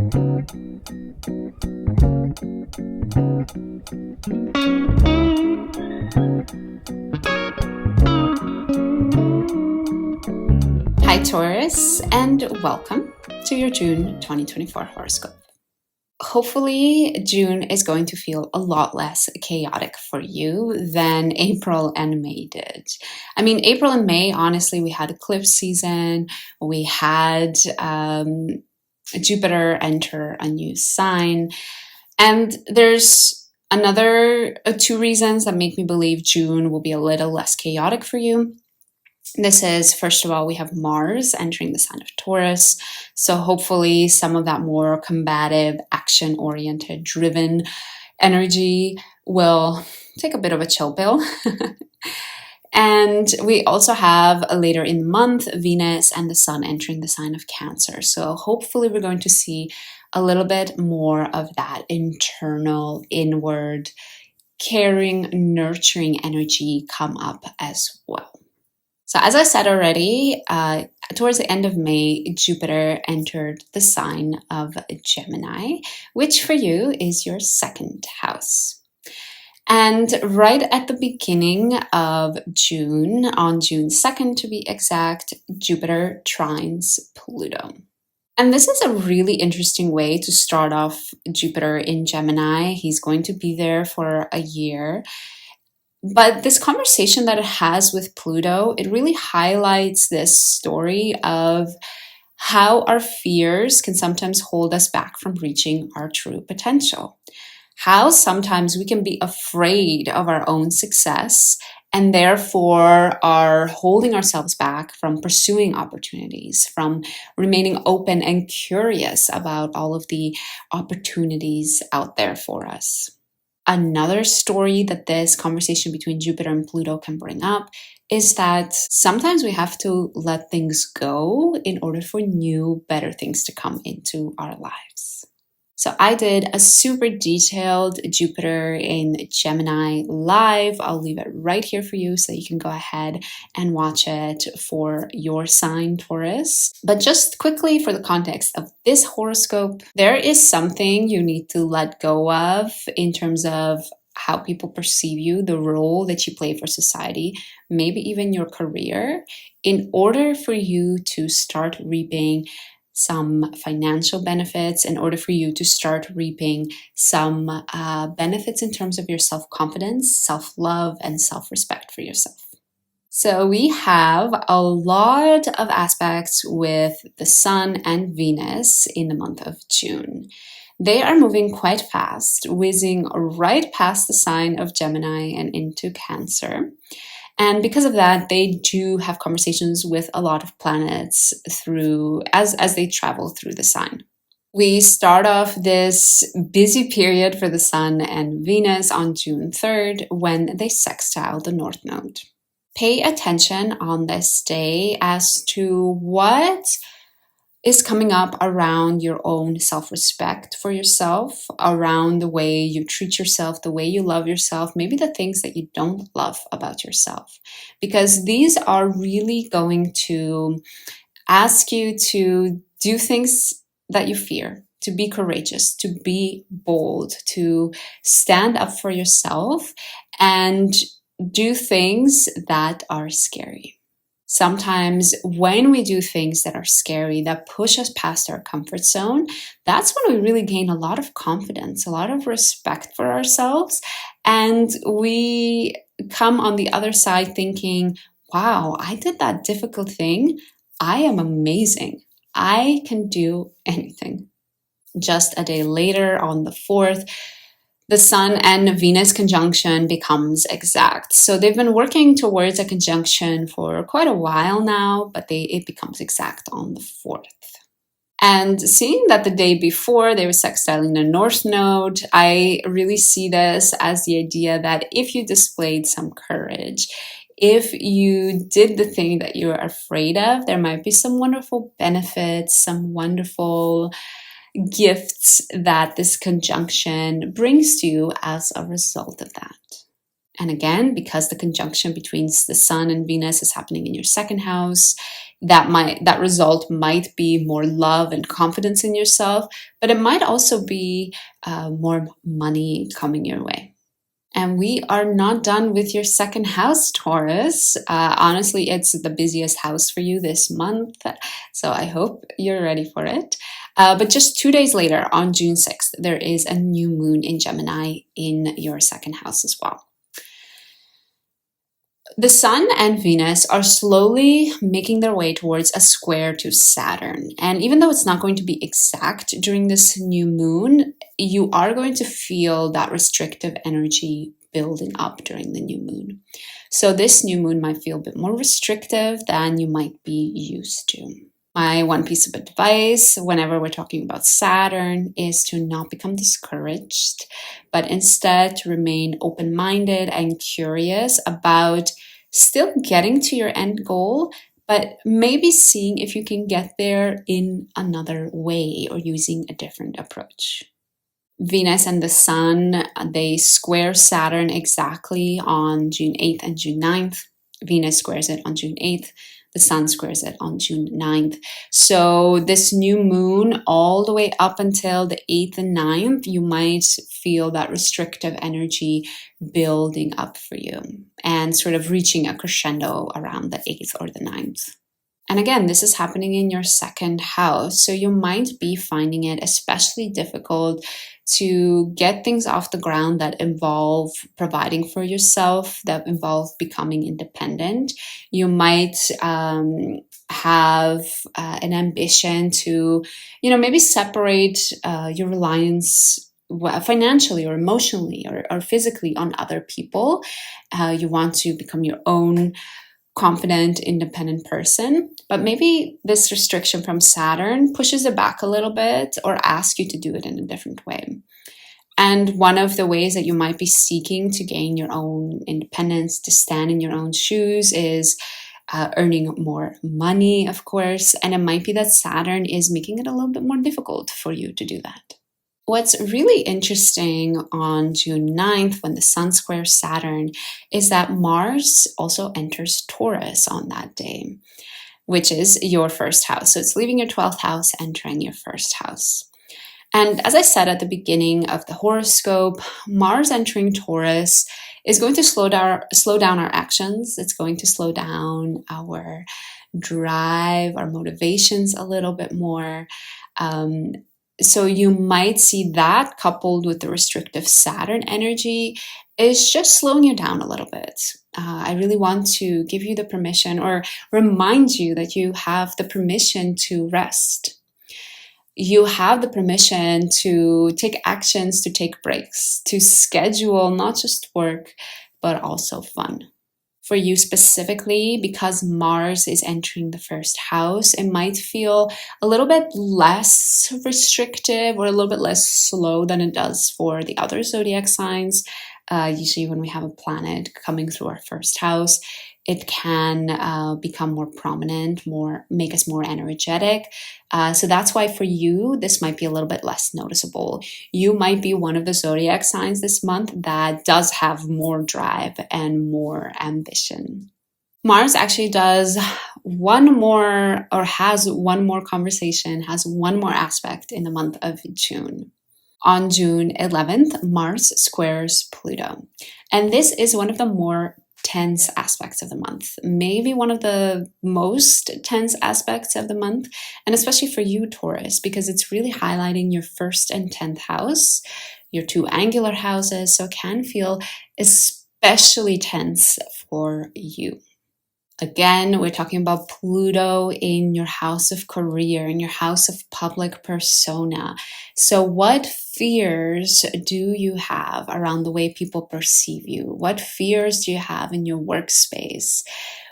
Hi Taurus, and welcome to your June 2024 horoscope. Hopefully, June is going to feel a lot less chaotic for you than April and May did. I mean, April and May, honestly, we had eclipse season, we had Jupiter enter a new sign, and there's another two reasons that make me believe June will be a little less chaotic for you. This is, first of all, we have Mars entering the sign of Taurus. So hopefully some of that more combative, action-oriented, driven energy will take a bit of a chill pill. And we also have later in the month, Venus and the Sun entering the sign of Cancer. So hopefully we're going to see a little bit more of that internal, inward, caring, nurturing energy come up as well. So as I said already, towards the end of May, Jupiter entered the sign of Gemini, which for you is your second house. And right at the beginning of June, on June 2nd to be exact, Jupiter trines Pluto. And this is a really interesting way to start off Jupiter in Gemini. He's going to be there for a year. But this conversation that it has with Pluto, it really highlights this story of how our fears can sometimes hold us back from reaching our true potential. How sometimes we can be afraid of our own success and therefore are holding ourselves back from pursuing opportunities, from remaining open and curious about all of the opportunities out there for us. Another story that this conversation between Jupiter and Pluto can bring up is that sometimes we have to let things go in order for new, better things to come into our lives. So I did a super detailed Jupiter in Gemini live. I'll leave it right here for you so you can go ahead and watch it for your sign, Taurus. But just quickly for the context of this horoscope, there is something you need to let go of in terms of how people perceive you, the role that you play for society, maybe even your career, in order for you to start reaping some financial benefits, in order for you to start reaping some benefits in terms of your self-confidence, self-love, and self-respect for yourself. So we have a lot of aspects with the Sun and Venus in the month of June. They are moving quite fast, whizzing right past the sign of Gemini and into Cancer. And because of that, they do have conversations with a lot of planets through as they travel through the sign. We start off this busy period for the Sun and Venus on June 3rd when they sextile the North Node. Pay attention on this day as to what is coming up around your own self-respect for yourself, around the way you treat yourself, the way you love yourself, maybe the things that you don't love about yourself. Because these are really going to ask you to do things that you fear, to be courageous, to be bold, to stand up for yourself and do things that are scary. Sometimes when we do things that are scary, that push us past our comfort zone, that's when we really gain a lot of confidence, a lot of respect for ourselves. And we come on the other side thinking, wow, I did that difficult thing. I am amazing. I can do anything. Just a day later, on the 4th, the Sun and Venus conjunction becomes exact. So they've been working towards a conjunction for quite a while now, but it becomes exact on the 4th. And seeing that the day before they were sextiling the North Node, I really see this as the idea that if you displayed some courage, if you did the thing that you're afraid of, there might be some wonderful benefits, some wonderful gifts that this conjunction brings to you as a result of that. And again, because the conjunction between the Sun and Venus is happening in your second house, that result might be more love and confidence in yourself, but it might also be more money coming your way. And we are not done with your second house, Taurus. Honestly, it's the busiest house for you this month, so I hope you're ready for it. But just 2 days later, on June 6th, there is a new moon in Gemini in your second house as well. The Sun and Venus are slowly making their way towards a square to Saturn. And even though it's not going to be exact during this new moon, you are going to feel that restrictive energy building up during the new moon. So this new moon might feel a bit more restrictive than you might be used to. My one piece of advice whenever we're talking about Saturn is to not become discouraged, but instead to remain open-minded and curious about still getting to your end goal, but maybe seeing if you can get there in another way or using a different approach. Venus and the Sun, they square Saturn exactly on June 8th and June 9th. Venus squares it on June 8th. The Sun squares it on June 9th. So this new moon, all the way up until the 8th and 9th, you might feel that restrictive energy building up for you and sort of reaching a crescendo around the 8th or the 9th. And again, this is happening in your second house. So you might be finding it especially difficult to get things off the ground that involve providing for yourself, that involve becoming independent. You might have an ambition to, maybe separate your reliance financially or emotionally or physically on other people. You want to become your own confident, independent person, but maybe this restriction from Saturn pushes it back a little bit or asks you to do it in a different way. And one of the ways that you might be seeking to gain your own independence, to stand in your own shoes, is earning more money, of course. And it might be that Saturn is making it a little bit more difficult for you to do that. What's really interesting on June 9th, when the Sun squares Saturn, is that Mars also enters Taurus on that day, which is your first house. So it's leaving your 12th house, entering your first house. And as I said at the beginning of the horoscope, Mars entering Taurus is going to slow down our actions. It's going to slow down our drive, our motivations a little bit more. So you might see that coupled with the restrictive Saturn energy is just slowing you down a little bit. I really want to give you the permission or remind you that you have the permission to rest. You have the permission to take actions, to take breaks, to schedule not just work, but also fun. For you specifically, because Mars is entering the first house, it might feel a little bit less restrictive or a little bit less slow than it does for the other zodiac signs. Usually when we have a planet coming through our first house, it can become more prominent, make us more energetic. So that's why for you, this might be a little bit less noticeable. You might be one of the zodiac signs this month that does have more drive and more ambition. Mars actually does one more conversation, has one more aspect in the month of June. On June 11th, Mars squares Pluto. And this is one of the more tense aspects of the month, maybe one of the most tense aspects of the month, and especially for you, Taurus, because it's really highlighting your 1st and 10th house, your 2 angular houses, so it can feel especially tense for you. Again, we're talking about Pluto in your house of career, in your house of public persona. So what fears do you have around the way people perceive you? What fears do you have in your workspace?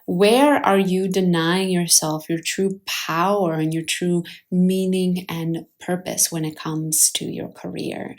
Where are you denying yourself your true power and your true meaning and purpose when it comes to your career?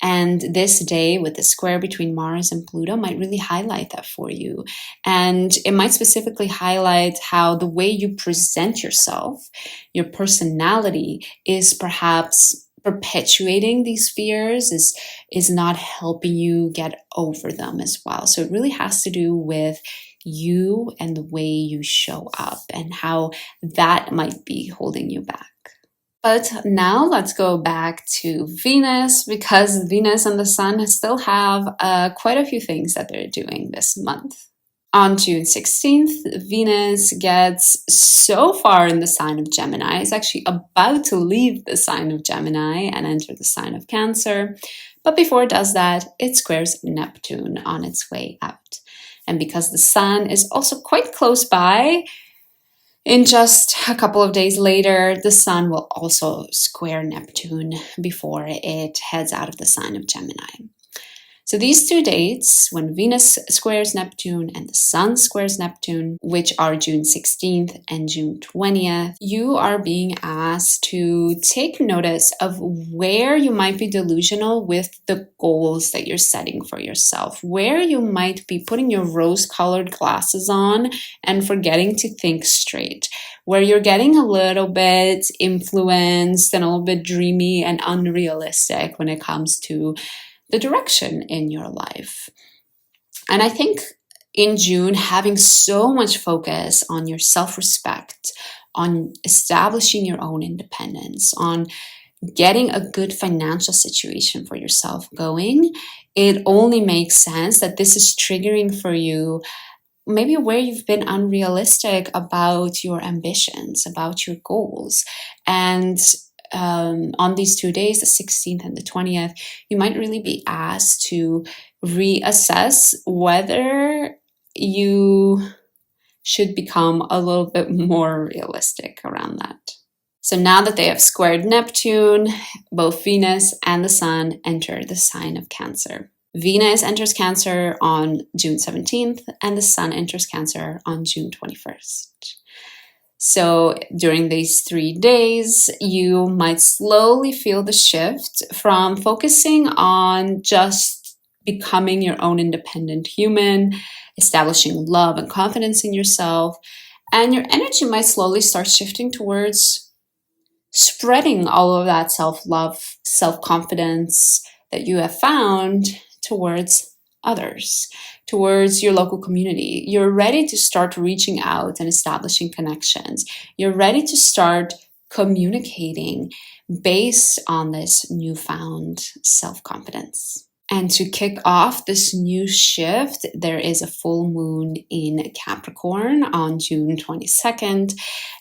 And this day with the square between Mars and Pluto might really highlight that for you. And it might specifically highlight how the way you present yourself, your personality, is perhaps perpetuating these fears, is not helping you get over them as well. So it really has to do with you and the way you show up and how that might be holding you back. But now let's go back to Venus, because Venus and the Sun still have quite a few things that they're doing this month. On June 16th, Venus gets so far in the sign of Gemini. It's actually about to leave the sign of Gemini and enter the sign of Cancer. But before it does that, it squares Neptune on its way out. And because the Sun is also quite close by, in just a couple of days later, the Sun will also square Neptune before it heads out of the sign of Gemini. So these 2 dates, when Venus squares Neptune and the Sun squares Neptune, which are June 16th and June 20th, you are being asked to take notice of where you might be delusional with the goals that you're setting for yourself, where you might be putting your rose-colored glasses on and forgetting to think straight, where you're getting a little bit influenced and a little bit dreamy and unrealistic when it comes to the direction in your life. And I think in June, having so much focus on your self-respect, on establishing your own independence, on getting a good financial situation for yourself going, it only makes sense that this is triggering for you maybe where you've been unrealistic about your ambitions, about your goals. And on these 2 days, the 16th and the 20th, you might really be asked to reassess whether you should become a little bit more realistic around that. So now that they have squared Neptune, both Venus and the Sun enter the sign of Cancer. Venus enters Cancer on June 17th and the Sun enters Cancer on June 21st. So during these 3 days, you might slowly feel the shift from focusing on just becoming your own independent human, establishing love and confidence in yourself, and your energy might slowly start shifting towards spreading all of that self-love, self-confidence that you have found towards others, towards your local community. You're ready to start reaching out and establishing connections. You're ready to start communicating based on this newfound self-confidence. And to kick off this new shift, there is a full moon in Capricorn on June 22nd.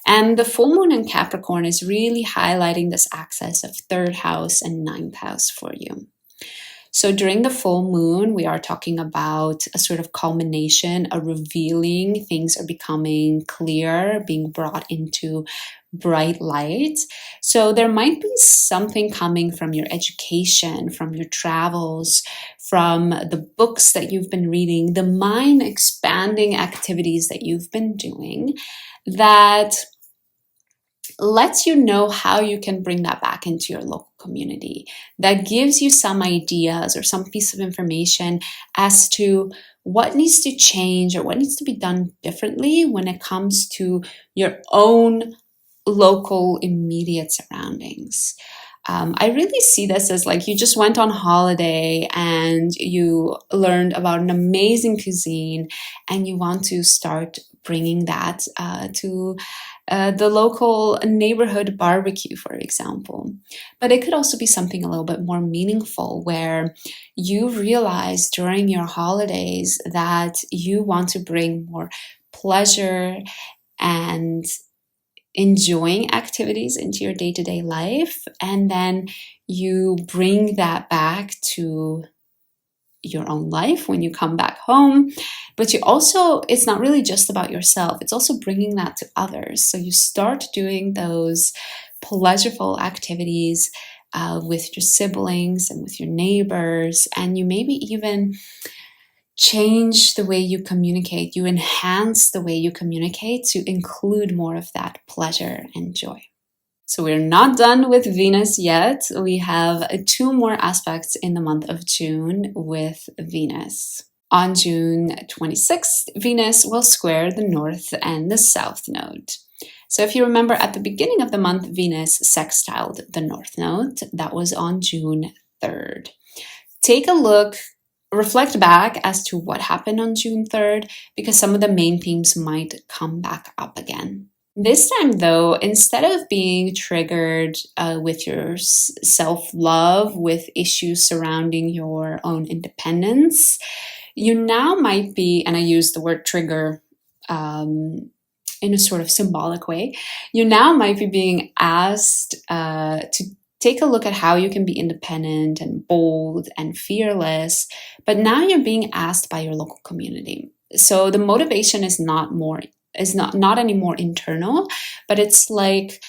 And the full moon in Capricorn is really highlighting this axis of 3rd house and 9th house for you. So during the full moon, we are talking about a sort of culmination, a revealing. Things are becoming clear, being brought into bright light. So there might be something coming from your education, from your travels, from the books that you've been reading, the mind expanding activities that you've been doing that lets you know how you can bring that back into your local community. That gives you some ideas or some piece of information as to what needs to change or what needs to be done differently when it comes to your own local immediate surroundings. I really see this as like you just went on holiday and you learned about an amazing cuisine and you want to start bringing that to the local neighborhood barbecue, for example. But it could also be something a little bit more meaningful where you realize during your holidays that you want to bring more pleasure and enjoying activities into your day-to-day life, and then you bring that back to your own life when you come back home. But you also, it's not really just about yourself, it's also bringing that to others. So you start doing those pleasurable activities with your siblings and with your neighbors, and you maybe even change the way you communicate. You enhance the way you communicate to include more of that pleasure and joy. So we're not done with Venus yet. We have 2 more aspects in the month of June with Venus. On June 26th, Venus will square the North and the South node. So if you remember, at the beginning of the month, Venus sextiled the North Node. That was on June 3rd. Take a look, reflect back as to what happened on June 3rd, because some of the main themes might come back up again. This time, though, instead of being triggered with your self-love, with issues surrounding your own independence, you now might be, and I use the word trigger in a sort of symbolic way, you now might be being asked to take a look at how you can be independent and bold and fearless, but now you're being asked by your local community. So the motivation is not anymore internal, but it's like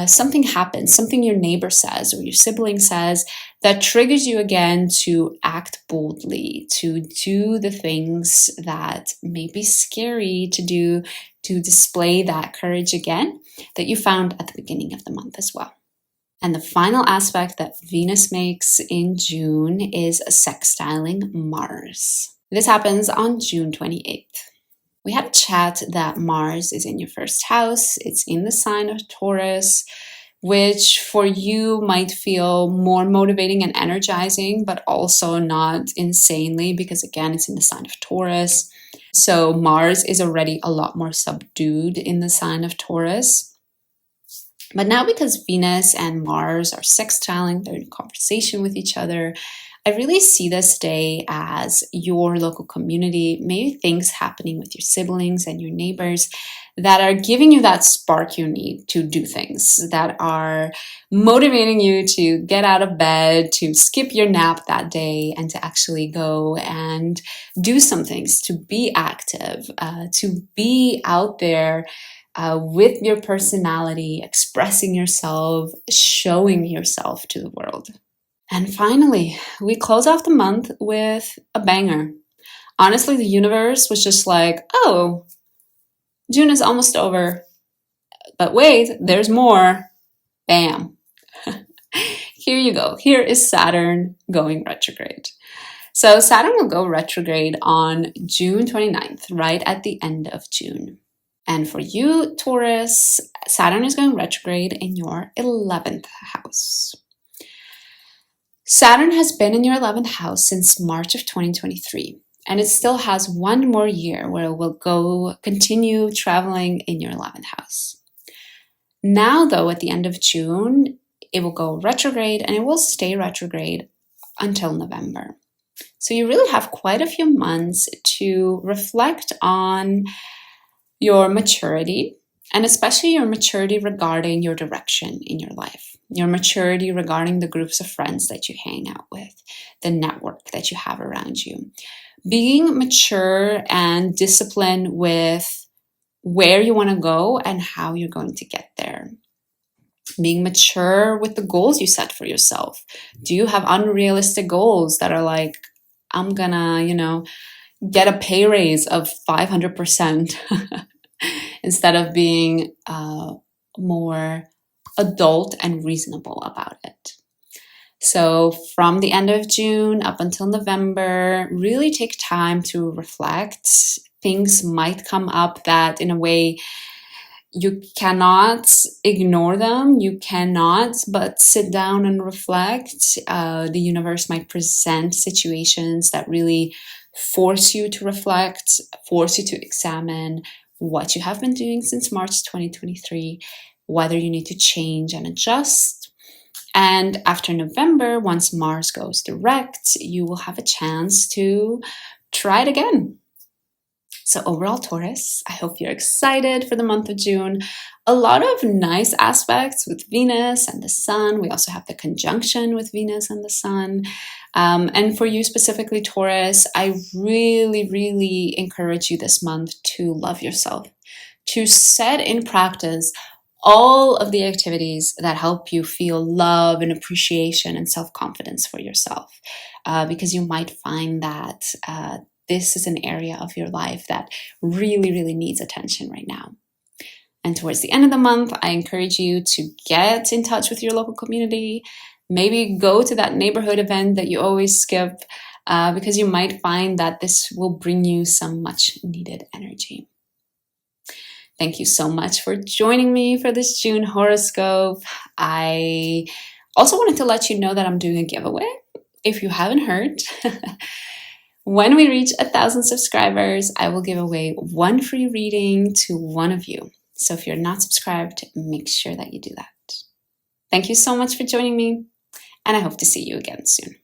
something happens, something your neighbor says or your sibling says that triggers you again to act boldly, to do the things that may be scary to do, to display that courage again that you found at the beginning of the month as well. And the final aspect that Venus makes in June is sextiling Mars. This happens on June 28th. We had a chat that Mars is in your first house. It's in the sign of Taurus, which for you might feel more motivating and energizing, but also not insanely, because again, it's in the sign of Taurus. So Mars is already a lot more subdued in the sign of Taurus. But now, because Venus and Mars are sextiling, they're in conversation with each other, I really see this day as your local community, maybe things happening with your siblings and your neighbors that are giving you that spark you need to do things, that are motivating you to get out of bed, to skip your nap that day, and to actually go and do some things, to be active, to be out there with your personality, expressing yourself, showing yourself to the world. And finally, we close off the month with a banger. Honestly, the universe was just like, oh, June is almost over. But wait, there's more. Bam. Here you go. Here is Saturn going retrograde. So Saturn will go retrograde on June 29th, right at the end of June. And for you, Taurus, Saturn is going retrograde in your 11th house. Saturn has been in your 11th house since March of 2023, and it still has one more year where it will continue traveling in your 11th house. Now, though, at the end of June, it will go retrograde, and it will stay retrograde until November. So you really have quite a few months to reflect on your maturity, and especially your maturity regarding your direction in your life, your maturity regarding the groups of friends that you hang out with, the network that you have around you. Being mature and disciplined with where you want to go and how you're going to get there. Being mature with the goals you set for yourself. Do you have unrealistic goals that are like, I'm gonna, get a pay raise of 500% instead of being more adult and reasonable about it. So from the end of June up until November, really take time to reflect. Things might come up that in a way you cannot ignore them. You cannot but sit down and reflect. The universe might present situations that really force you to reflect, force you to examine what you have been doing since March 2023, whether you need to change and adjust. And after November, once Mars goes direct, you will have a chance to try it again. So overall, Taurus, I hope you're excited for the month of June. A lot of nice aspects with Venus and the Sun. We also have the conjunction with Venus and the Sun. And for you specifically, Taurus, I really, really encourage you this month to love yourself, to set in practice all of the activities that help you feel love and appreciation and self-confidence for yourself. Because you might find that this is an area of your life that really, really needs attention right now. And towards the end of the month, I encourage you to get in touch with your local community. Maybe go to that neighborhood event that you always skip, because you might find that this will bring you some much needed energy. Thank you so much for joining me for this June horoscope. I also wanted to let you know that I'm doing a giveaway. If you haven't heard, when we reach 1,000 subscribers, I will give away one free reading to one of you. So if you're not subscribed, make sure that you do that. Thank you so much for joining me, and I hope to see you again soon.